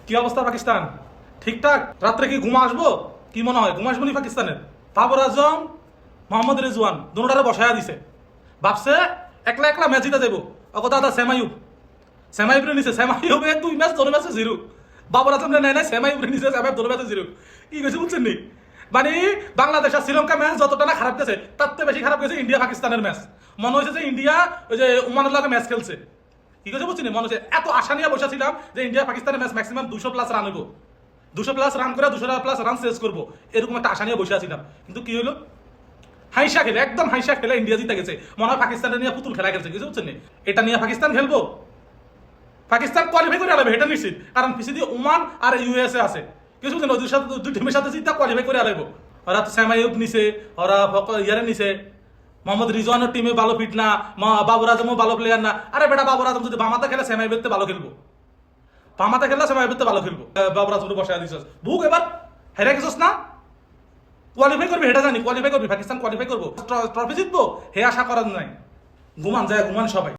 কি অবস্থা পাকিস্তান? ঠিকঠাক? রাত্রে কি ঘুম আসবো? কি মনে হয় ঘুম আসবো নি পাকিস্তানের? বাবর আজম, মোহাম্মদ রেজওয়ান দুটারে বসায়া দিছে। ভাবছে একলা একলা ম্যাচ জিতে যাবো। অগো দাদা সেমাইউবরে নিছে। সেমাইউবে 2 ম্যাচ 2 ম্যাচে 0। বাবর আজম নেয় নাই, সেমাইউবরে নিছে, সেমাইউব 2 ম্যাচে 0। কি কইছে বুঝছেন নি? মানে বাংলাদেশ আর শ্রীলঙ্কা ম্যাচ যতটা না খারাপ গেছে, তার থেকে বেশি খারাপ গেছে ইন্ডিয়া পাকিস্তানের ম্যাচ। মনে হয়েছে যে ইন্ডিয়া ওই যে ওমানের লাগে ম্যাচ খেলছে। কি কইছে বুঝছেন? মনে হচ্ছে এত আশা নিয়ে বসেছিলাম যে ইন্ডিয়া পাকিস্তানের ম্যাচ ম্যাক্সিমাম 200+ রান হইব, 200+ রান করে 200+ রান শেষ করবো, এরকম একটা আশা নিয়ে বসে আছিলাম। কিন্তু কি হলো? হাইসা খেলে, একদম হাইসা খেলে ইন্ডিয়া জিতে গেছে। মনে হয় পাকিস্তানের নিয়ে পুতুল খেলা খেলছে। কিছু বুঝছেন? এটা নিয়ে পাকিস্তান খেলবো, পাকিস্তান কোয়ালিফাই করে আলাবে, এটা নিশ্চিত। কারণ পিছিয়ে দিয়ে ওমান আর ইউএসএ আছে। কিছু বুঝছেন? ওদের সাথে দুই টিমের সাথে জিতা কোয়ালিফাই করে আলাইব। ওরা তো সেমাইউব নিছে, ওরা ইয়ারে নিছে। মোহাম্মদ রিজওয়ানের টিমে ভালো ফিট না, বাবর আজমও ভালো প্লেয়ার না। আরে বেটা, বাবর আজম যদি বামাতে খেলে সেমাইউবতে ভালো খেলবো, বামাতে খেললে সেমাইউবতে ভালো খেলবো। বাবর আজমকে বসায় দিছস, বুক এবার হেরে গেছস না? কোয়ালিফাই করবি, এটা জানি কোয়ালিফাই করবি, পাকিস্তান কোয়ালিফাই করবো, ট্রফি জিতবো, হে আশা করার নাই। ঘুমান যায়, ঘুমান সবাই।